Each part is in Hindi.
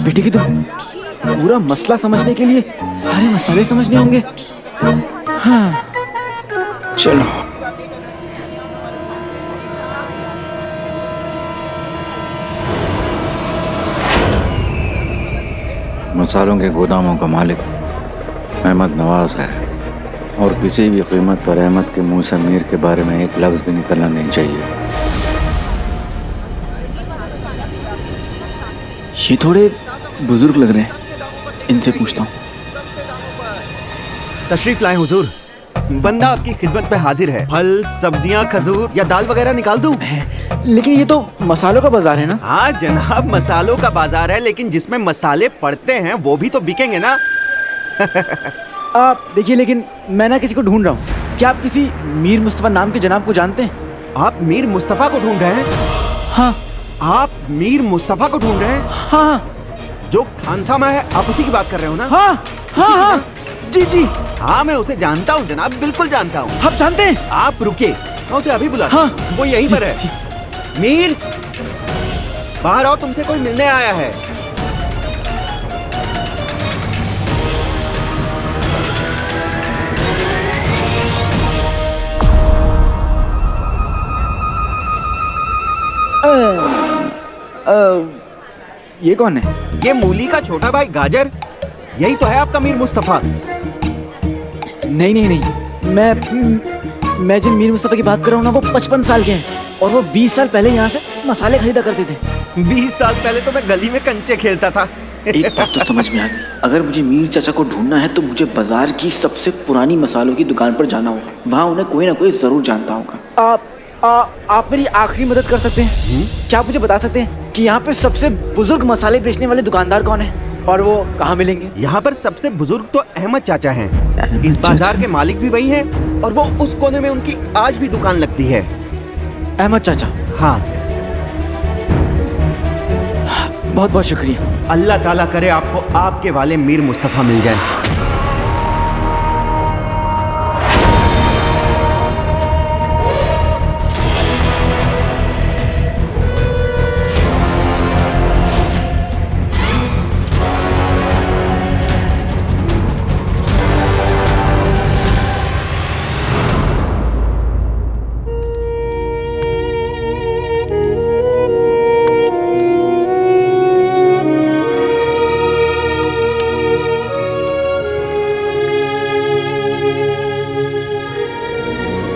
बेटे की तो पूरा मसला समझने के लिए सारे मसाले समझने होंगे। हाँ चलो। मसालों के गोदामों का मालिक अहमद नवाज है और किसी भी कीमत पर अहमद के मुंह से मीर के बारे में एक लफ्ज भी निकलना नहीं चाहिए। ये थोड़े बुजुर्ग लग रहे हैं, इनसे पूछता हूँ। तशरीफ लाए हुजूर, बंदा आपकी खिदमत पे हाजिर है। फल, सब्जियां, खजूर या दाल वगैरह निकाल दूं? लेकिन ये तो मसालों का बाजार है ना? हाँ जनाब, मसालों का बाजार है, लेकिन जिसमें मसाले पड़ते हैं वो भी तो बिकेंगे ना। आप देखिए, लेकिन मैं ना किसी को ढूंढ रहा हूँ। क्या आप किसी मीर मुस्तफा नाम के जनाब को जानते हैं? आप मीर मुस्तफा को ढूंढ रहे हैं? हाँ। आप मीर मुस्तफा को ढूंढ रहे हैं? हाँ। जो खानसामा है, आप उसी की बात कर रहे हो ना? हाँ हाँ हाँ जी जी। हाँ मैं उसे जानता हूँ जनाब, बिल्कुल जानता हूँ। आप जानते हैं? आप रुकिए, मैं उसे अभी बुला। हाँ वो यहीं पर है। मीर, बाहर आओ, तुमसे कोई मिलने आया है। ये कौन है? ये मूली का छोटा भाई गाजर, यही तो है आपका मीर मुस्तफा। नहीं नहीं नहीं, मैं जिन मीर मुस्तफा की बात कर रहा हूँ ना, वो 55 साल के हैं और वो 20 साल पहले यहाँ से मसाले खरीदा करते थे। 20 साल पहले तो मैं गली में कंचे खेलता था। एक बात तो समझ में आ गई, अगर मुझे मीर चाचा को ढूंढना है तो मुझे बाजार की सबसे पुरानी मसालों की दुकान पर जाना होगा। वहाँ उन्हें कोई ना कोई जरूर जानता होगा। आप मेरी आखिरी मदद कर सकते हैं? क्या आप मुझे बता सकते हैं कि यहाँ पे सबसे बुजुर्ग मसाले बेचने वाले दुकानदार कौन है और वो कहाँ मिलेंगे? यहाँ पर सबसे बुजुर्ग तो अहमद चाचा हैं। इस बाजार के मालिक भी वही हैं और वो उस कोने में उनकी आज भी दुकान लगती है। अहमद चाचा? हाँ। बहुत बहुत शुक्रिया। अल्लाह ताला करे आपको आपके वाले मीर मुस्तफा मिल जाए।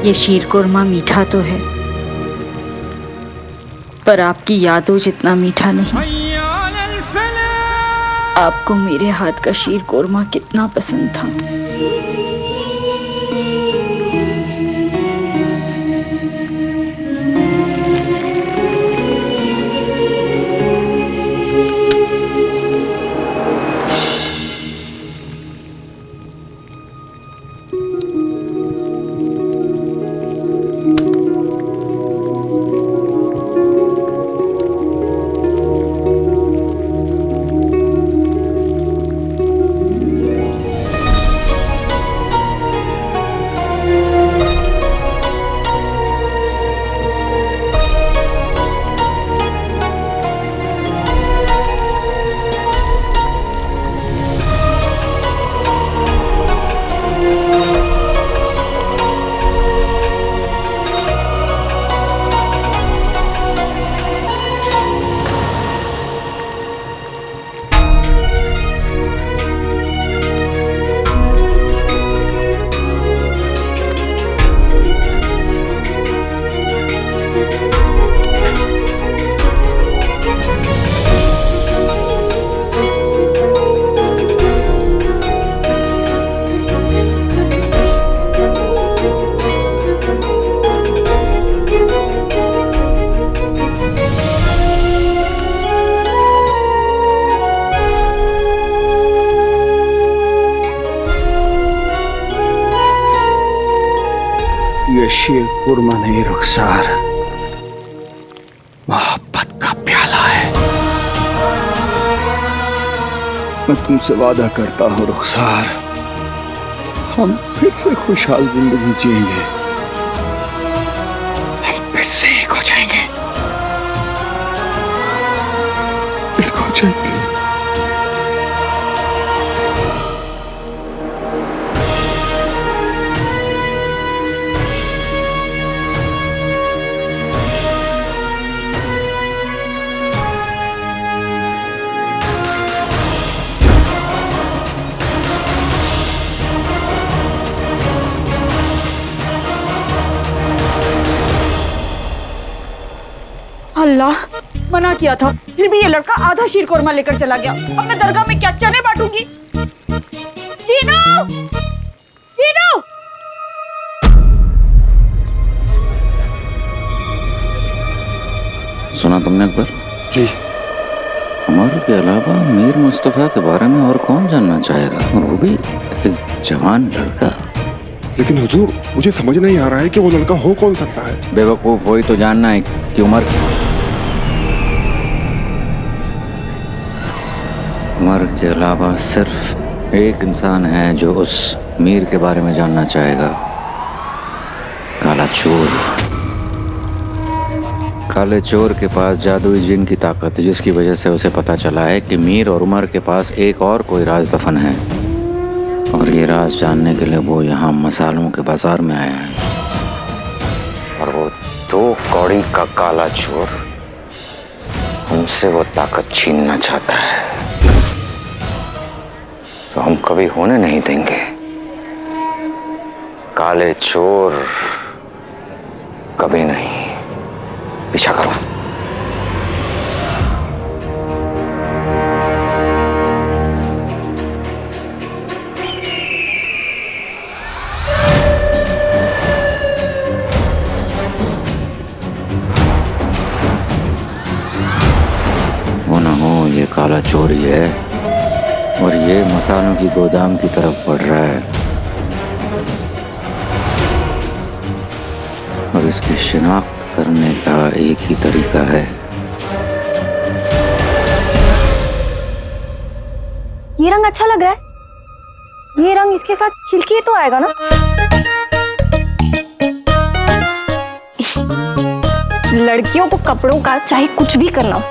ये शीर कोरमा मीठा तो है, पर आपकी यादों जितना मीठा नहीं। आपको मेरे हाथ का शीर कोरमा कितना पसंद था। ये शीर कुरमा नहीं रुखसार, मोहब्बत का प्याला है। मैं तुमसे वादा करता हूँ रुखसार, हम फिर से खुशहाल जिंदगी जिएंगे, हम फिर से एक हो जाएंगे, एक हो जाएंगे। अल्लाह, मना किया था फिर भी ये लड़का आधा शीर कोरमा लेकर चला गया। अब मैं दरगाह में क्या चने बांटूंगी? चीनू, चीनू। सुना तुमने अकबर? जी। हमारे के अलावा मीर मुस्तफ़ा के बारे में और कौन जानना चाहेगा, और वो भी एक जवान लड़का। लेकिन हुजूर, मुझे समझ नहीं आ रहा है कि वो लड़का हो कौन सकता है। बेवकूफ, वही तो जानना है कि उमर के अलावा सिर्फ एक इंसान है जो उस मीर के बारे में जानना चाहेगा, काला चोर। काले चोर के पास जादुई जिन की ताकत है, जिसकी वजह से उसे पता चला है कि मीर और उमर के पास एक और कोई राज दफन है, और ये राज जानने के लिए वो यहाँ मसालों के बाजार में आया है। और वो 2 कौड़ी का काला चोर हमसे वो ताकत छीनना चाहता है, तो हम कभी होने नहीं देंगे। काले चोर कभी नहीं। पीछा करो। वो ना हो ये काला चोर ही है, और ये मसालों की गोदाम की तरफ बढ़ रहा है, और इसकी शिनाख्त करने का एक ही तरीका है। ये रंग अच्छा लग रहा है। ये रंग इसके साथ खिलके तो आएगा ना। लड़कियों को कपड़ों का चाहे कुछ भी करना हो,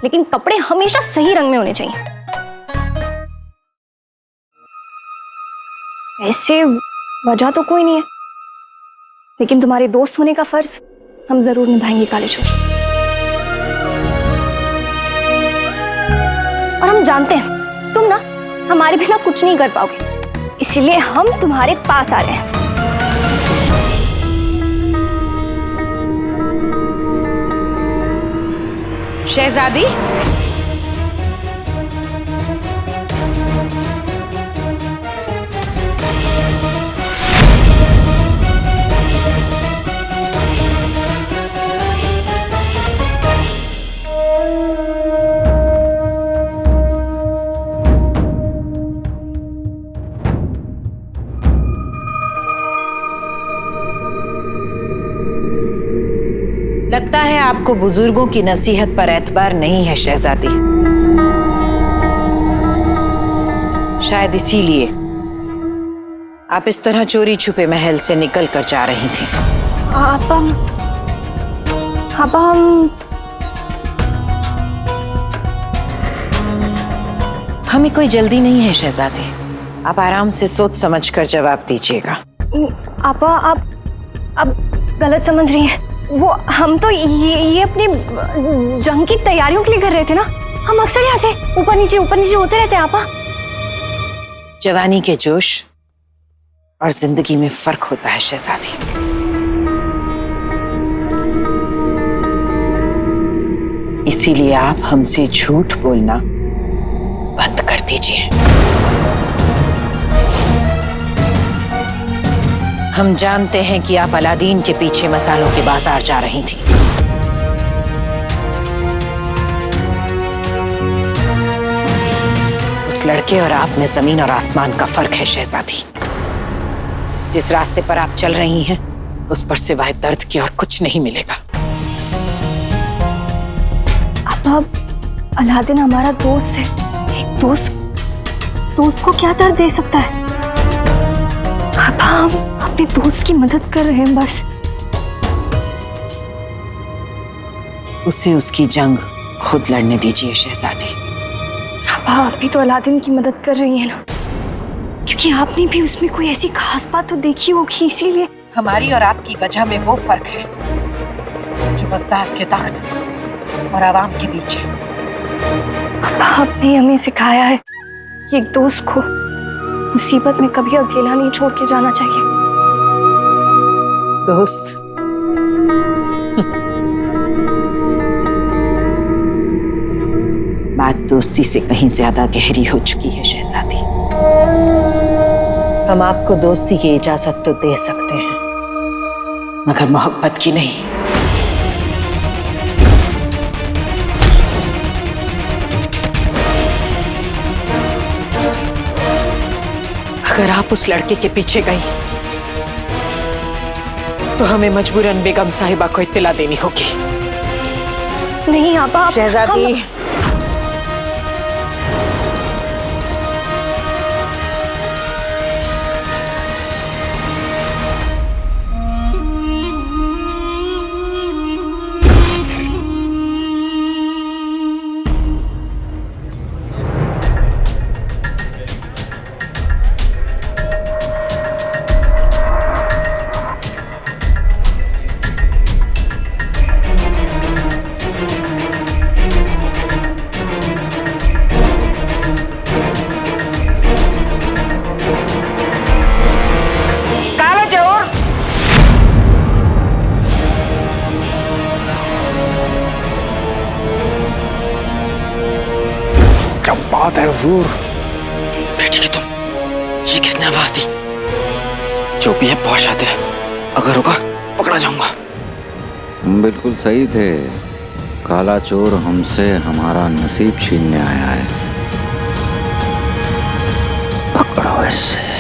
लेकिन कपड़े हमेशा सही रंग में होने चाहिए। ऐसे वजह तो कोई नहीं है, लेकिन तुम्हारे दोस्त होने का फर्ज हम जरूर निभाएंगे काले चोर। और हम जानते हैं तुम ना हमारे बिना कुछ नहीं कर पाओगे, इसलिए हम तुम्हारे पास आ रहे हैं। शहजादी, लगता है आपको बुजुर्गों की नसीहत पर एतबार नहीं है शहजादी। शायद इसीलिए आप इस तरह चोरी छुपे महल से निकल कर जा रही थी। हमें कोई जल्दी नहीं है शहजादी, आप आराम से सोच समझ कर जवाब दीजिएगा। आपा, आप गलत समझ रही हैं। वो हम तो ये अपनी जंग की तैयारियों के लिए कर रहे थे ना। हम अक्सर यहाँ से ऊपर नीचे होते रहते हैं आपा। जवानी के जोश और जिंदगी में फर्क होता है शहजादी। इसीलिए आप हमसे झूठ बोलना बंद कर दीजिए। हम जानते हैं कि आप अलादीन के पीछे मसालों के बाजार जा रही थी। उस लड़के और आप में जमीन और आसमान का फर्क है शहजादी। जिस रास्ते पर आप चल रही हैं, उस पर सिवाय दर्द के और कुछ नहीं मिलेगा। अब अलादीन हमारा दोस्त है। एक दोस्त को क्या दर्द दे सकता है? अब हम अपने दोस्त की मदद कर रहे हैं बस। उसे उसकी जंग खुद लड़ने दीजिए शहजादी। अब आप भी तो अलादीन की मदद कर रही हैं ना, क्योंकि आपने भी उसमें कोई ऐसी खास बात तो देखी होगी, इसीलिए। हमारी और आपकी वजह में वो फर्क है जो बगदाद के तख्त और आवाम के बीच है। अब आपने हमें सिखाया है कि एक दोस्त को मुसीबत में कभी अकेला नहीं छोड़ के जाना चाहिए। दोस्त बात दोस्ती से कहीं ज्यादा गहरी हो चुकी है शहजादी। हम आपको दोस्ती की इजाजत तो दे सकते हैं, मगर मोहब्बत की नहीं। अगर आप उस लड़के के पीछे गई तो हमें मजबूरन बेगम साहिबा को इत्तला देनी होगी। नहीं आपा, शहजादी, क्या बात है हुजूर। बेटी की तुम, ये किसने आवाज दी? जो भी है बहुत शातिर है, अगर होगा पकड़ा जाऊंगा। बिल्कुल सही थे। काला चोर हमसे हमारा नसीब छीनने आया है। पकड़ो इसे।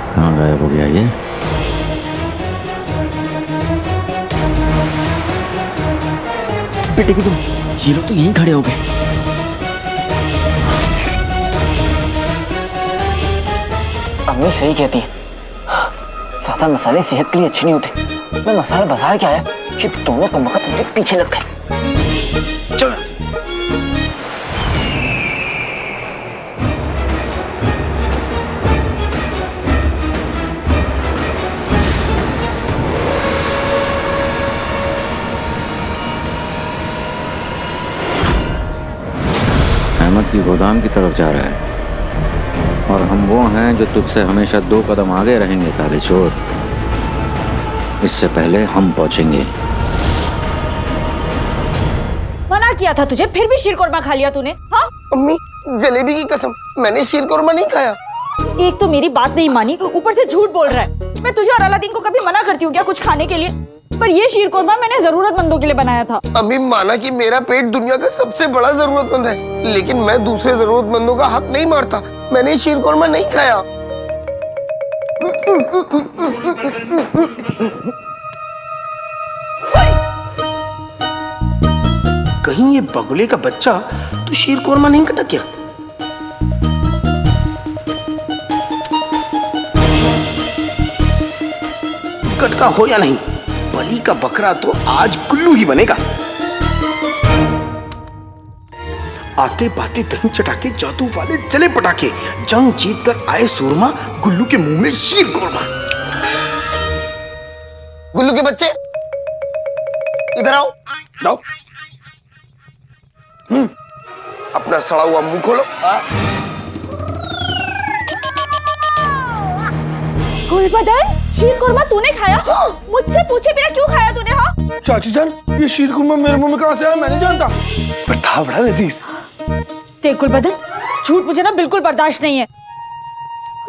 कहाँ गायब हो गया ये? बेटे की तुम, ये लोग तो यहीं खड़े हो गए। अम्मी सही कहती है, ज्यादा मसाले सेहत के लिए अच्छे नहीं होते। मैं मसाला बाजार के आया कि दोनों का वक्त मुझे पीछे लग गए। चलो अहमद की गोदाम की तरफ जा रहा है और हम वो हैं जो तुझसे हमेशा 2 कदम आगे रहेंगे काले चोर। इससे पहले हम पहुंचेंगे। मना किया था तुझे, फिर भी शीरकोरमा खा लिया तूने। हाँ, अम्मी, जलेबी की कसम, मैंने शीरकोरमा नहीं खाया। एक तो मेरी बात नहीं मानी, ऊपर से झूठ बोल रहा है। मैं तुझे और अलादीन को कभी मना करती हूँ क्या कुछ खाने के लिए? पर ये शीरकोरमा मैंने जरूरतमंदों के लिए बनाया था। अम्मी, माना कि मेरा पेट दुनिया का सबसे बड़ा जरूरतमंद है, लेकिन मैं दूसरे जरूरतमंदों का हक नहीं मारता। मैंने शीरकोरमा नहीं खाया। कहीं ये बगुले का बच्चा तो शीरकोरमा नहीं कटा क्या? कटका हो या नहीं, बलि का बकरा तो आज गुल्लू ही बनेगा। आते बाते दही चटाके, जादू वाले जले पटाखे, जंग जीत कर आए सूरमा, गुल्लू के मुंह में शीरकोरमा। गुल्लू के बच्चे इधर आओ। जाओ। अपना सड़ा हुआ मुंह खोलो। गुलबदन, शीरकोरमा तूने खाया? मुझसे पूछे बिना क्यों खाया तूने? हाँ चाची जान, ये शीरकुरमा मेरे मुंह में कहाँ से आया? मैं नहीं जानता, पर था बड़ा लजीज। देख गुलबदन, झूठ मुझे ना बिल्कुल बर्दाश्त नहीं है।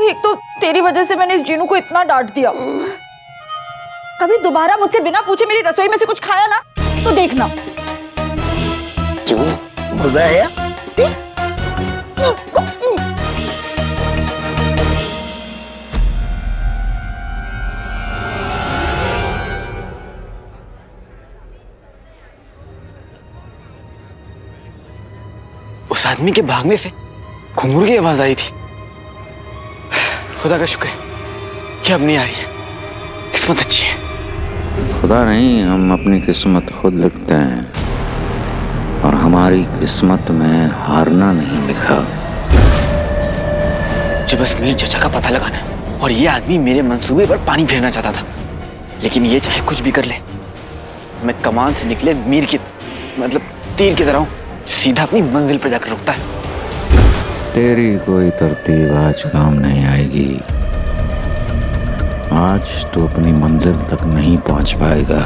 एक तो तेरी वजह से मैंने इस जीनू को इतना डांट दिया। कभी दोबारा मुझसे बिना पूछे मेरी रसोई में से कुछ खाया ना तो देखना। क्यों, मजा आया? आदमी के भागने से घुंघरू की आवाज आई थी। खुदा का शुक्र है कि अब नहीं आ रही है। किस्मत अच्छी है। खुदा नहीं, हम अपनी किस्मत खुद लिखते हैं और हमारी किस्मत में हारना नहीं लिखा। मुझे बस मीर चचा का पता लगाना है और ये आदमी मेरे मंसूबे पर पानी फेरना चाहता था, लेकिन ये चाहे कुछ भी कर ले, मैं कमान से निकले मीर की मतलब तीर की तरह हूं, सीधा अपनी मंजिल पर जाकर रुकता है। तेरी कोई तरतीब आज काम नहीं आएगी। आज तू अपनी मंजिल तक नहीं पहुंच पाएगा।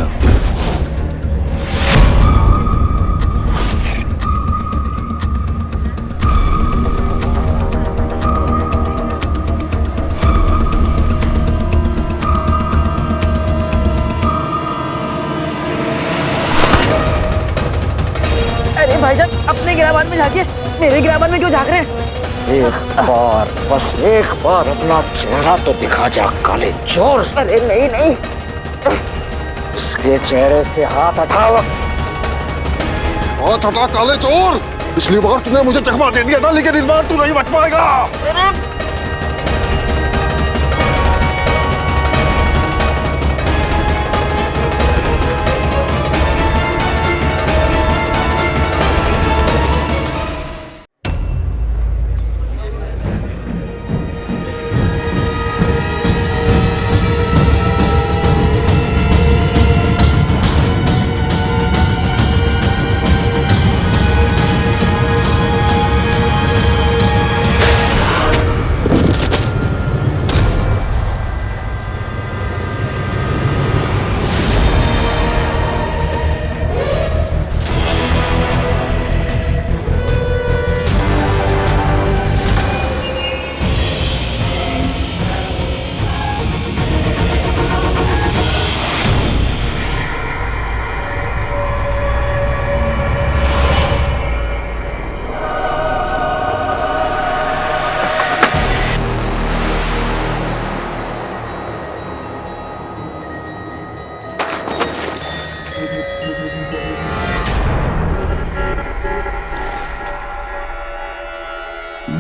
अरे भाईजान, अपने गिराबान में झांकिए, मेरे गिराबान में क्यों झांक रहे हैं? एक बार, बस एक बार अपना चेहरा तो दिखा जा काले चोर। अरे नहीं नहीं, इसके चेहरे से हाथ हटाओ। हाथ हटा काले चोर। पिछली बार तूने मुझे चकमा दे दिया था, लेकिन इस बार तू नहीं बच पाएगा।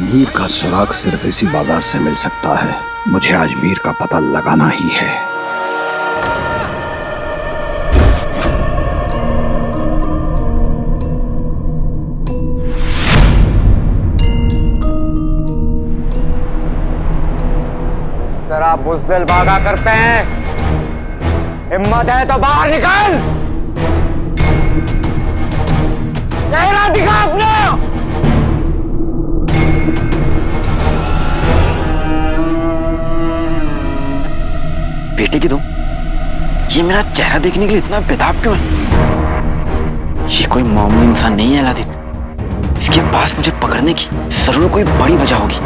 मीर का सुराग सिर्फ इसी बाजार से मिल सकता है। मुझे आज मीर का पता लगाना ही है। इस तरह बुज़दिल भागा करते हैं। हिम्मत है तो बाहर निकल। चेहरा दिखा अपना। बेटे की दो, ये मेरा चेहरा देखने के लिए इतना बेताब क्यों है? ये कोई मामूली इंसान नहीं है अलादीन। इसके पास मुझे पकड़ने की जरूर कोई बड़ी वजह होगी।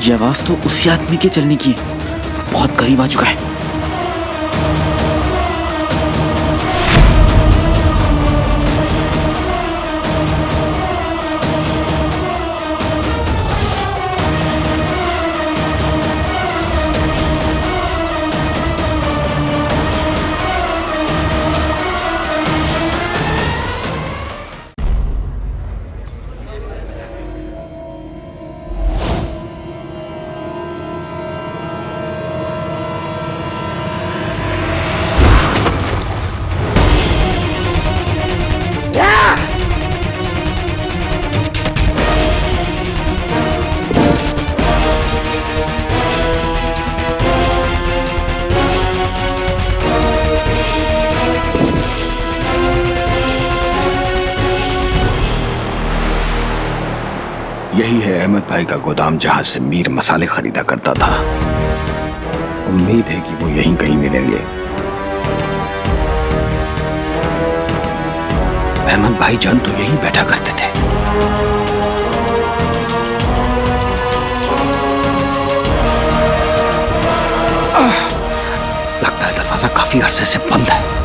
ये आवाज तो उसी आदमी के चलने की है, बहुत करीब आ चुका है। यही है अहमद भाई का गोदाम, जहां से मीर मसाले खरीदा करता था। उम्मीद है कि वो यहीं कहीं मिलेंगे। अहमद भाईजान तो यहीं बैठा करते थे। लगता है दरवाजा काफी अरसे से बंद है।